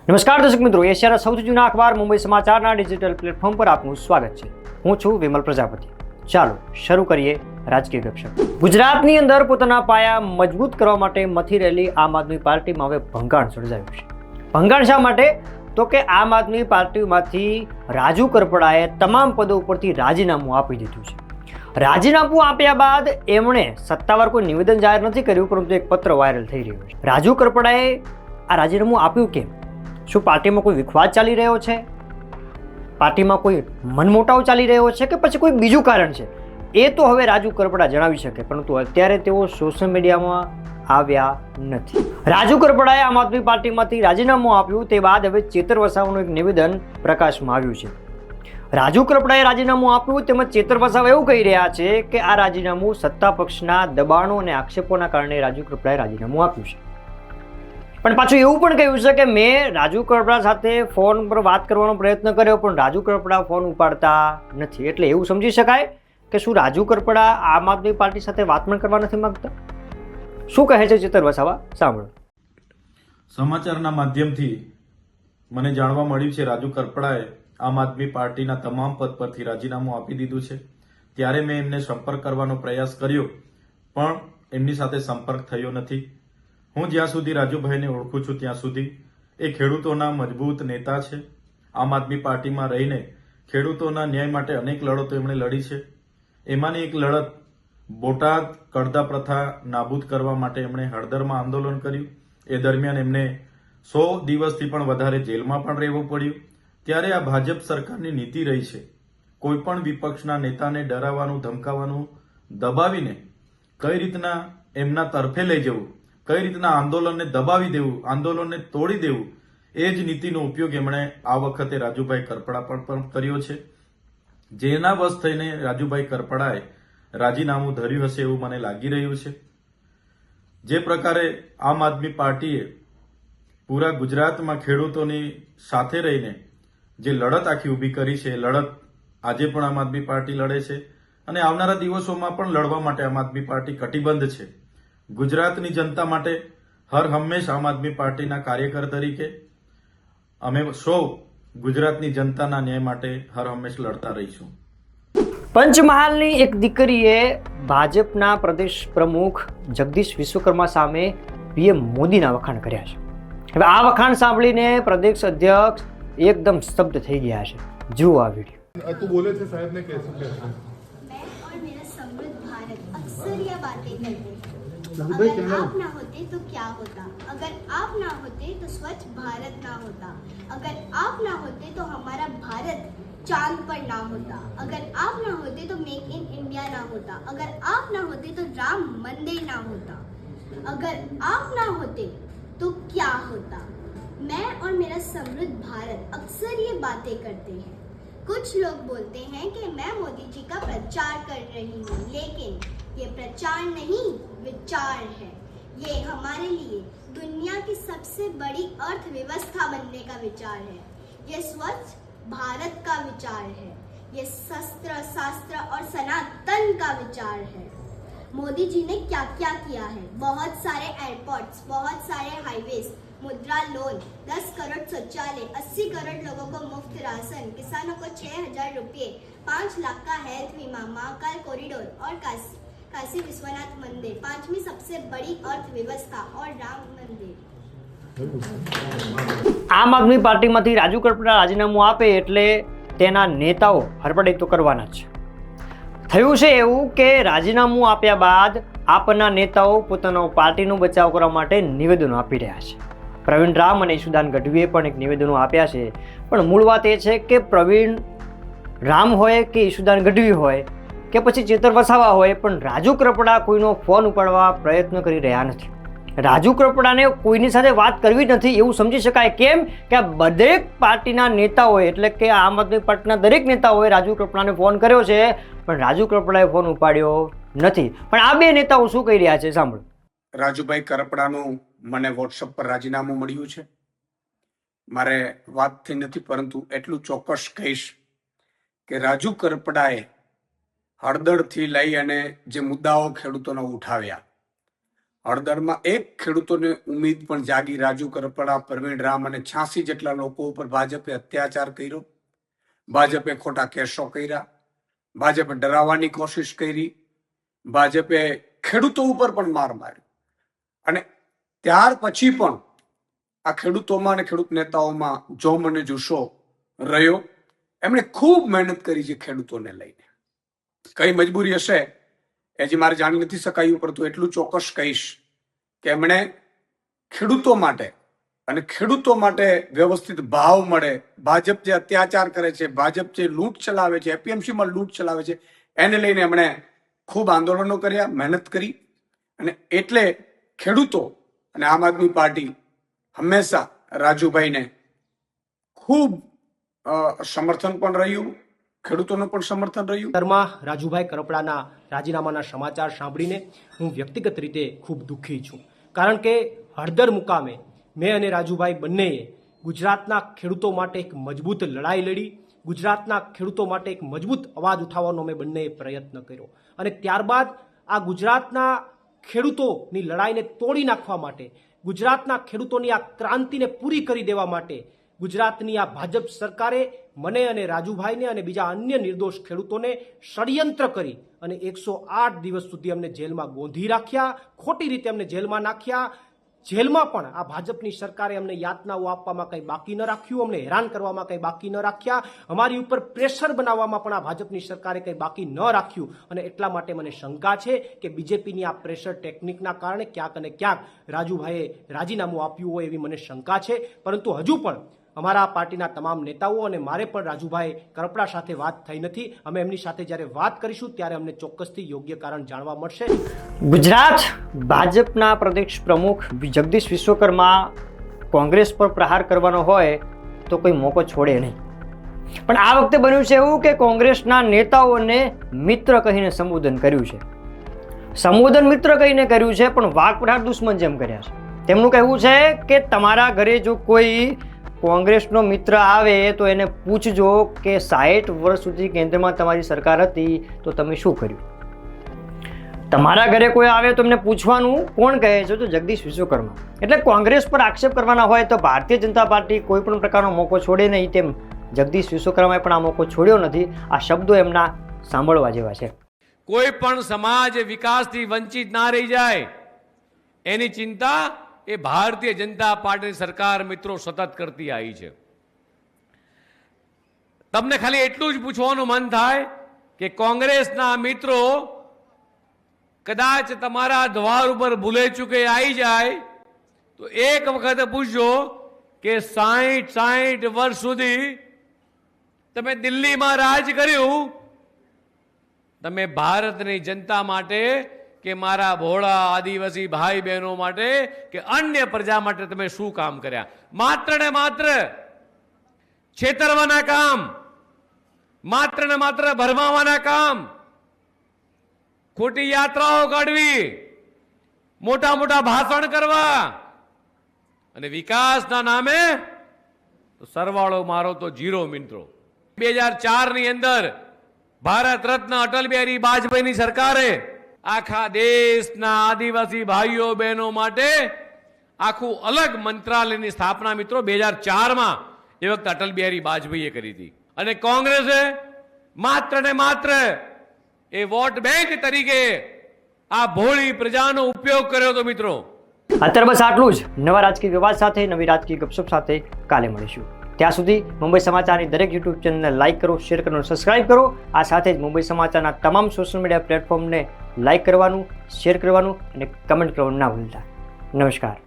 નમસ્કાર દર્શક મિત્રો, એશિયાના સૌથી જૂના અખબાર મુંબઈ સમાચારના ડિજિટલ પ્લેટફોર્મ પર આપનું સ્વાગત છે. હું છું વિમલ પ્રજાપતિ. ચાલો શરૂ કરીએ રાજકીય ગપશપ. ગુજરાતની અંદર પોતાના પાયા મજબૂત કરવા માટે મથી રહેલી આમ આદમી પાર્ટીમાં હવે ભંગાણ સર્જાયું છે. ભંગાણ શા માટે? તો કે આમ આદમી પાર્ટીમાંથી રાજુ કરપડાએ તમામ પદો ઉપરથી રાજીનામું આપી દીધું છે. રાજીનામું આપ્યા બાદ એમણે સત્તાવાર કોઈ નિવેદન જાહેર નથી કર્યું, પરંતુ એક પત્ર વાયરલ થઈ રહ્યો છે. રાજુ કરપડાએ આ રાજીનામું આપ્યું કેમ? શું પાર્ટીમાં કોઈ વિખવાદ ચાલી રહ્યો છે? પાર્ટીમાં કોઈ મનમોટાવ ચાલી રહ્યો છે કે પછી કોઈ બીજું કારણ છે? એ તો હવે રાજુ કરપડા જણાવી શકે, પરંતુ અત્યારે તેઓ સોશિયલ મીડિયામાં આવ્યા નથી. રાજુ કરપડાએ આમ આદમી પાર્ટીમાંથી રાજીનામું આપ્યું તે બાદ હવે ચેતર વસાવાનું એક નિવેદન પ્રકાશમાં આવ્યું છે. રાજુ કરપડાએ રાજીનામું આપ્યું તેમજ ચેતર વસાવા એવું કહી રહ્યા છે કે આ રાજીનામું સત્તા પક્ષના દબાણો અને આક્ષેપોના કારણે રાજુ કરપડાએ રાજીનામું આપ્યું છે. પણ પાછું એવું પણ કહ્યું છે કે મેં રાજુ કરપડા સાથે ફોન પર વાત કરવાનો પ્રયત્ન કર્યો, પણ રાજુ કરપડા ફોન ઉપાડતા નથી. એટલે એવું સમજી શકાય કે શું રાજુ કરપડા આમ આદમી પાર્ટી સાથે વાત પણ કરવા નથી માંગતા? શું કહે છે ચેતર વસાવા? સાંભળો. સમાચારના માધ્યમથી મને જાણવા મળ્યું છે રાજુ કરપડાએ આમ આદમી પાર્ટીના તમામ પદ પરથી રાજીનામું આપી દીધું છે. ત્યારે મેં એમને સંપર્ક કરવાનો પ્રયાસ કર્યો, પણ એમની સાથે સંપર્ક થયો નથી. હું જ્યાં સુધી રાજુભાઈને ઓળખું છું ત્યાં સુધી એ ખેડૂતોના મજબૂત નેતા છે. આમ આદમી પાર્ટીમાં રહીને ખેડૂતોના ન્યાય માટે અનેક લડતો એમણે લડી છે. એમાંની એક લડત બોટાદ કડદા પ્રથા નાબૂદ કરવા માટે એમણે હળદરમાં આંદોલન કર્યું. એ દરમિયાન એમને 100 દિવસથી પણ વધારે જેલમાં પણ રહેવું પડ્યું. ત્યારે આ ભાજપ સરકારની નીતિ રહી છે કોઈ પણ વિપક્ષના નેતાને ડરાવવાનું, ધમકાવવાનું, દબાવીને કઈ રીતના એમના તરફે લઈ જવું, કઈ રીતના આંદોલનને દબાવી દેવું, આંદોલનને તોડી દેવું, એ જ નીતિનો ઉપયોગ એમણે આ વખતે રાજુભાઈ કરપડા પર પણ કર્યો છે. જેના વશ થઈને રાજુભાઈ કરપડાએ રાજીનામું ધર્યું હશે એવું મને લાગી રહ્યું છે. જે પ્રકારે આમ આદમી પાર્ટીએ પૂરા ગુજરાતમાં ખેડૂતોની સાથે રહીને જે લડત આખી ઊભી કરી છે, એ લડત આજે પણ આમ આદમી પાર્ટી લડે છે અને આવનારા દિવસોમાં પણ લડવા માટે આમ આદમી પાર્ટી કટિબદ્ધ છે. ગુજરાતની જનતા માટે હર હંમેશ આમ આદમી પાર્ટીના કાર્યકર તરીકે અમે સૌ ગુજરાતની જનતાના ન્યાય માટે હર હંમેશ લડતા રહીશું. પંચમહાલની એક દીકરીએ ભાજપના પ્રદેશ પ્રમુખ જગદીશ વિશ્વકર્મા સામે પીએમ મોદીના વખાણ કર્યા છે. હવે આ વખાણ સાંભળીને પ્રદેશ અધ્યક્ષ એકદમ સ્તબ્ધ થઈ ગયા છે. જુઓ આ વિડીયો. तू बोले थे साहब ने कैसे मैं और मेरा समृद्ध भारत अक्सर ये बातें करते हैं. भाई, अगर आप ना होते तो क्या होता? अगर आप ना होते तो स्वच्छ भारत ना होता. अगर आप ना होते तो हमारा भारत चांद पर ना होता. अगर आप ना होते तो मेक इन इंडिया ना होता. अगर आप ना होते तो राम मंदिर ना होता. अगर आप ना होते तो क्या होता? मैं और मेरा समृद्ध भारत अक्सर ये बातें करते हैं. कुछ लोग बोलते हैं कि मैं मोदी जी का प्रचार कर रही हूँ, लेकिन ये प्रचार नहीं, विचार है. ये हमारे लिए दुनिया की सबसे बड़ी अर्थव्यवस्था बनने का विचार है. ये स्वच्छ भारत का विचार है. ये शस्त्र शास्त्र और सनातन का विचार है. मोदी जी ने क्या क्या किया है? बहुत सारे एयरपोर्ट्स, बहुत सारे हाईवेज, मुद्रा लोन, 10 करोड़ शौचालय, 80 करोड़ लोगों को मुफ्त राशन, किसानों को 6,000 रुपये, 5 लाख का हेल्थ बीमा, महाकाल कॉरिडोर और काशी विश्वनाथ मंदिर, 5वीं सबसे बड़ी अर्थव्यवस्था और राम मंदिर. આમ આદમી પાર્ટીમાંથી રાજુ કરપડા રાજીનામું આપે એટલે તેના નેતાઓ હરપડે તો કરવાના જ છે. થયું છે એવું કે રાજીનામું આપ્યા બાદ આપના નેતાઓ પોતાનો પાર્ટીનો બચાવ કરવા માટે નિવેદનો આપી રહ્યા છે. પ્રવીણ રામ અને ઈશુદાન ગઢવીએ પણ એક નિવેદનો આપ્યા છે. પણ મૂળ વાત એ છે કે પ્રવીણ રામ હોય કે ઈશુદાન ગઢવી હોય કે પછી ચેતર વસાવા હોય, પણ રાજુ કરપડા કોઈનો ફોન ઉપાડવા પ્રયત્ન કરી રહ્યા નથી. રાજુ કરપડાને કોઈની સાથે વાત કરવી નથી એવું સમજી શકાય. કેમ કે આ દરેક પાર્ટીના નેતાઓએ, એટલે કે આમ આદમી પાર્ટીના દરેક નેતાઓએ રાજુ કરપડાને ફોન કર્યો છે, પણ રાજુ કરપડાએ ફોન ઉપાડ્યો નથી. પણ આ બે નેતાઓ શું કહી રહ્યા છે સાંભળો. રાજુભાઈ કરપડાનું મને વોટ્સઅપ પર રાજીનામું મળ્યું છે. મારે વાતથી નથી, પરંતુ એટલું ચોક્કસ કહીશ કે રાજુ કરપડાએ હળદરથી લઈ અને જે મુદ્દાઓ ખેડૂતોને ઉઠાવ્યા, હળદરમાં એક ખેડૂતોને ઉમ્મીદ પણ જાગી. રાજુ કરપડા, પ્રવીણ રામ અને 86 જેટલા લોકો ઉપર ભાજપે અત્યાચાર કર્યો, ભાજપે ખોટા કેસો કર્યા, ભાજપે ડરાવવાની કોશિશ કરી, ભાજપે ખેડૂતો ઉપર પણ માર માર્યો. અને ત્યાર પછી પણ આ ખેડૂતોમાં અને ખેડૂત નેતાઓમાં જોમ અને જુસ્સો રહ્યો. એમણે ખૂબ મહેનત કરી છે ખેડૂતોને લઈને. કઈ મજબૂરી હશે એ હજી મારે જાણી નથી શકાયું, પરંતુ એટલું ચોક્કસ કહીશ કે એમણે ખેડૂતો માટે અને ખેડૂતો માટે વ્યવસ્થિત ભાવ મળે, ભાજપ જે અત્યાચાર કરે છે, ભાજપ જે લૂંટ ચલાવે છે, એપીએમસીમાં લૂંટ ચલાવે છે, એને લઈને એમણે ખૂબ આંદોલનો કર્યા, મહેનત કરી. અને એટલે ખેડૂતો અને આમ આદમી પાર્ટી હંમેશા રાજુભાઈને ખૂબ સમર્થન પણ રહ્યું, ખેડૂતોનું પણ સમર્થન રહ્યું. માં રાજુભાઈ કરપડાના રાજીનામાના સમાચાર સાંભળીને હું વ્યક્તિગત રીતે ખૂબ દુઃખી છું. કારણ કે હળદર મુકામે મેં અને રાજુભાઈ બંનેએ ગુજરાતના ખેડૂતો માટે એક મજબૂત લડાઈ લડી, ગુજરાતના ખેડૂતો માટે એક મજબૂત અવાજ ઉઠાવવાનો મેં બંનેએ પ્રયત્ન કર્યો. અને ત્યારબાદ આ ગુજરાતના ખેડૂતોની લડાઈને તોડી નાખવા માટે, ગુજરાતના ખેડૂતોની આ ક્રાંતિને પૂરી કરી દેવા માટે ગુજરાતની આ ભાજપ સરકારે મને અને રાજુભાઈને અને બીજા અન્ય નિર્દોષ ખેડૂતોને ષડયંત્ર કરી અને 108 દિવસ સુધી અમને જેલમાં ગોંધી રાખ્યા, ખોટી રીતે અમને જેલમાં નાખ્યા. જેલમાં પણ આ ભાજપની સરકારે અમને યાતનાઓ આપવામાં કંઈ બાકી ન રાખ્યું, અમને હેરાન કરવામાં કંઈ બાકી ન રાખ્યા, અમારી ઉપર પ્રેશર બનાવવામાં પણ આ ભાજપની સરકારે કંઈ બાકી ન રાખ્યું. અને એટલા માટે મને શંકા છે કે બીજેપીની આ પ્રેશર ટેકનિકના કારણે ક્યાંક અને ક્યાંક રાજુભાઈએ રાજીનામું આપ્યું હોય એવી મને શંકા છે. પરંતુ હજુ પણ અમારા પાર્ટીના તમામ નેતાઓ અને મારે પણ રાજુભાઈ કરપડા સાથે વાત થઈ નથી. અમે એમની સાથે જ્યારે વાત કરીશું ત્યારે અમને ચોક્કસથી યોગ્ય કારણ જાણવા મળશે. ગુજરાત ભાજપના પ્રદેશ પ્રમુખ જગદીશ વિશ્વકર્મા કોંગ્રેસ પર પ્રહાર કરવાનો હોય તો કોઈ મોકો છોડે નહીં. પણ આ વખતે બન્યું છે એવું કે કોંગ્રેસના નેતાઓને મિત્ર કહીને સંબોધન કર્યું છે. સંબોધન મિત્ર કહીને કર્યું છે, પણ વાક પ્રહાર દુશ્મન જેમ કર્યા છે. તેમનું કહેવું છે કે તમારા ઘરે જો કોઈ કોંગ્રેસનો મિત્ર આવે તો એને પૂછજો કે 60 વર્ષ સુધી કેન્દ્રમાં તમારી સરકાર હતી તો તમે શું કર્યું. તમારા ઘરે કોઈ આવે તો એમને પૂછવાનું. કોણ કહે છે? તો જગદીશ વિશ્વકર્મા. એટલે કોંગ્રેસ પર આક્ષેપ કરવાના હોય તો ભારતીય જનતા પાર્ટી કોઈ પણ પ્રકારનો મોકો છોડે નહીં, તેમ જગદીશ વિશ્વકર્માએ પણ આ મોકો છોડ્યો નથી. આ શબ્દો એમના સાંભળવા જેવા છે. કોઈ પણ સમાજ વિકાસથી વંચિત ના રહી જાય એની ચિંતા એ ભારતીય જનતા પાર્ટીની સરકાર મિત્રો સતત કરતી આવી છે. તમને ખાલી એટલું જ પૂછવાનું મન થાય કે કોંગ્રેસના મિત્રો કદાચ તમારા દ્વાર ઉપર ભૂલે ચૂકે આવી જાય તો એક વખત પૂછજો કે 60 વર્ષ સુધી તમે દિલ્હીમાં રાજ કર્યું, તમે ભારતની જનતા માટે કે મારા ભોળા આદિવાસી ભાઈ બહેનો માટે કે અન્ય પ્રજા માટે તમે શું કામ કર્યા? માત્ર ને માત્ર છેતરવાના કામ, માત્ર ને માત્ર ભરમાવાના કામ, ખોટી યાત્રાઓ કાઢવી, મોટા મોટા ભાષણ કરવા અને વિકાસના નામે સરવાળો મારો તો 0 મિત્રો. 2004 ની અંદર ભારત રત્ન અટલ બિહારી વાજપેયીની સરકારે આખા દેશના આદિવાસી ભાઈઓ બહેનો માટે આખું અલગ મંત્રાલયની સ્થાપના મિત્રો 2004માં એ વખતે અટલ બિહારી વાજપેયીએ કરી હતી. અને કોંગ્રેસે માત્ર ને માત્ર એ વોટ બેંક તરીકે આ ભોળી પ્રજાનો ઉપયોગ કર્યો હતો મિત્રો. અત્યારે બસ આટલું જ. નવા રાજકીય વિવાદ સાથે, નવી રાજકીય ગપશપ સાથે કાલે મળીશું. ત્યાં સુધી મુંબઈ સમાચારની દરેક યુટ્યુબ ચેનલને લાઇક કરો, શેર કરો, સબસ્ક્રાઇબ કરો. આ સાથે જ મુંબઈ સમાચારના તમામ સોશિયલ મીડિયા પ્લેટફોર્મને લાઇક કરવાનું, શેર કરવાનું અને કમેન્ટ કરવાનું ના ભૂલતા. નમસ્કાર.